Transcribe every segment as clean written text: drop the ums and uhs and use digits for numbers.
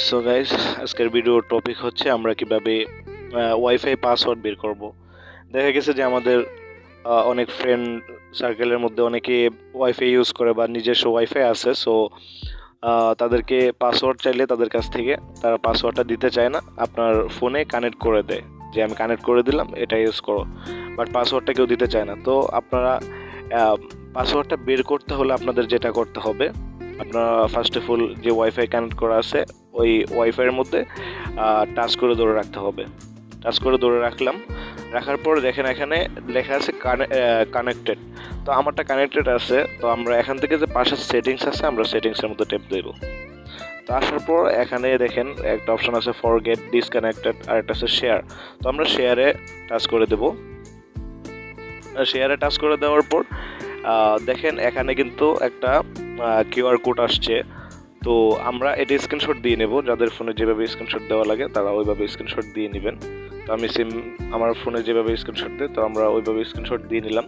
So guys, আজকের ভিডিওর topic হচ্ছে আমরা কিভাবে ওয়াইফাই পাসওয়ার্ড বের করব। দেখা গেছে যে আমাদের অনেক ফ্রেন্ড সার্কেলের মধ্যে অনেকে ওয়াইফাই ইউজ করে বা নিজস্ব ওয়াইফাই আছে। সো তাদেরকে পাসওয়ার্ড চাইলে তাদের কাছ থেকে তারা পাসওয়ার্ডটা দিতে চায় না, আপনার ফোনে কানেক্ট করে দেয় যে আমি কানেক্ট করে দিলাম, এটা ইউজ করো, বাট পাসওয়ার্ডটা কেউ দিতে চায় না। তো আপনারা পাসওয়ার্ডটা বের করতে হলে আপনাদের যেটা করতে হবে, আপনারা ফার্স্ট অফ অল যে ওয়াইফাই কানেক্ট করা আছে ওই ওয়াইফাইয়ের মধ্যে টাচ করে ধরে রাখতে হবে। টাচ করে ধরে রাখার পর দেখেন এখানে লেখা আছে কানেক্টেড। তো আমারটা কানেক্টেড আছে, তো আমরা এখান থেকে যে পাশে সেটিংস আছে আমরা সেটিংসের মধ্যে ট্যাপ দেব। তো আসার পর এখানে দেখেন একটা অপশন আছে ফরগেট ডিসকানেক্টেড, আর একটা আছে শেয়ার। তো আমরা শেয়ারে টাচ করে দেব। শেয়ারে টাচ করে দেওয়ার পর দেখেন এখানে কিন্তু একটা কিউআর কোড আসছে। তো আমরা এটা স্ক্রিনশট দিয়ে নেব, যাদের ফোনে যেভাবে স্ক্রিনশট দেওয়া লাগে তারা ওইভাবে স্ক্রিনশট দিয়ে নেবেন। তো আমি আমার ফোনে যেভাবে স্ক্রিনশট দিই তো আমরা ওইভাবে স্ক্রিনশট দিয়ে নিলাম।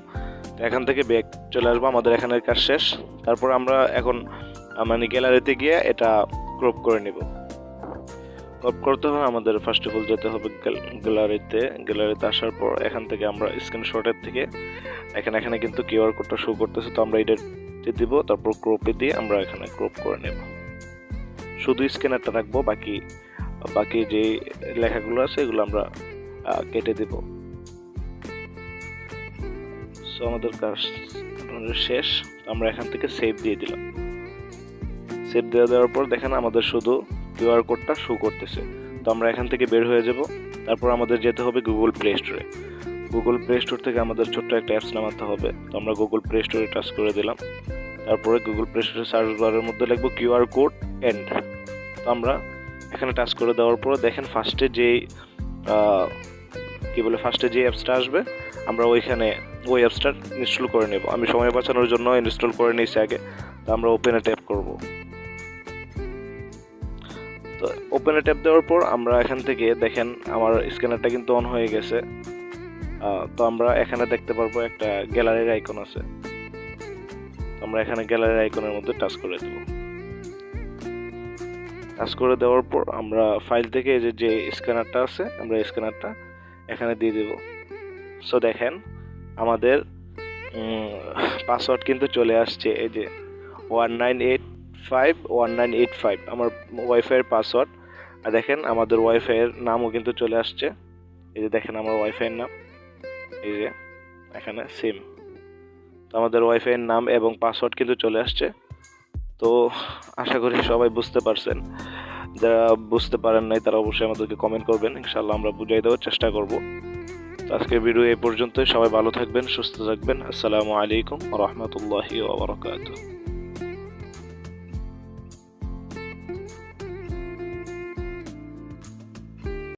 তো এখান থেকে ব্যাক চলে আসবো, আমাদের এখানের কাজ শেষ। তারপর আমরা এখন মানে গ্যালারিতে গিয়ে এটা ক্রপ করে নেব। ক্রপ করতে হবে আমাদের ফার্স্ট অফ অল যেতে হবে গ্যালারিতে আসার পর এখান থেকে আমরা স্ক্রিনশটের থেকে এখানে কিন্তু কিউআর কোডটা শো করতেছে, তো আমরা এটা দিব, তারপর ক্রপে দিয়ে আমরা এখানে ক্রপ করে নেব। শুধু স্ক্যানারটা রাখবো, বাকি যে লেখাগুলো আছে এগুলো আমরা কেটে দেব। সো আমাদের কাজ শেষ, আমরা এখান থেকে সেভ দিয়ে দিলাম। সেভ দিয়ে দেওয়ার পর দেখেন আমাদের শুধু কিউআর কোডটা শো করতেছে। তো আমরা এখান থেকে বের হয়ে যাব। তারপর আমাদের যেতে হবে গুগল প্লে স্টোরে। গুগল প্লে স্টোর থেকে আমাদের ছোট্ট একটা অ্যাপস নামাতে হবে। তো আমরা গুগল প্লে স্টোরে টাচ করে দিলাম। তারপরে গুগল প্লে স্টোরে সার্চ বারের মধ্যে লিখবো কিউআর কোড এন্ড। তো আমরা এখানে টাচ করে দেওয়ার পর দেখেন ফার্স্টে যে অ্যাপসটা আসবে আমরা ওই অ্যাপসটা ইনস্টল করে নেব। আমি সময় বাঁচানোর জন্য ইনস্টল করে নিয়েছি আগে। তো আমরা ওপেনে ট্যাপ করব। তো ওপেনে ট্যাপ দেওয়ার পর আমরা এখান থেকে দেখেন আমার স্ক্যানারটা কিন্তু অন হয়ে গেছে। তো আমরা এখানে দেখতে পারবো একটা গ্যালারির আইকন আছে। আমরা এখানে গ্যালারির আইকনের মধ্যে টাচ করে দেব। টাচ করে দেওয়ার পর আমরা ফাইল থেকে যে স্ক্যানারটা আছে আমরা স্ক্যানারটা এখানে দিয়ে দেব। সো দেখেন আমাদের পাসওয়ার্ড কিন্তু চলে আসছে, এই যে 1985 আমার ওয়াইফাইয়ের পাসওয়ার্ড। আর দেখেন আমাদের ওয়াইফাইয়ের নামও কিন্তু চলে আসছে, এই যে দেখেন আমার ওয়াইফাইয়ের নাম এই যে এখানে সিম। তো আমাদের ওয়াইফাইয়ের নাম এবং পাসওয়ার্ড কিন্তু চলে আসছে। তো আশা করি সবাই বুঝতে পারছেন। যারা বুঝতে পারেন নাই তারা অবশ্যই আমাদেরকে কমেন্ট করবেন, ইনশাআল্লাহ আমরা বুঝিয়ে দেওয়ার চেষ্টা করব। তো আজকের ভিডিও এই পর্যন্তই। সবাই ভালো থাকবেন, সুস্থ থাকবেন। আসসালামু আলাইকুম ওয়া রাহমাতুল্লাহি ওয়া বারাকাতুহু।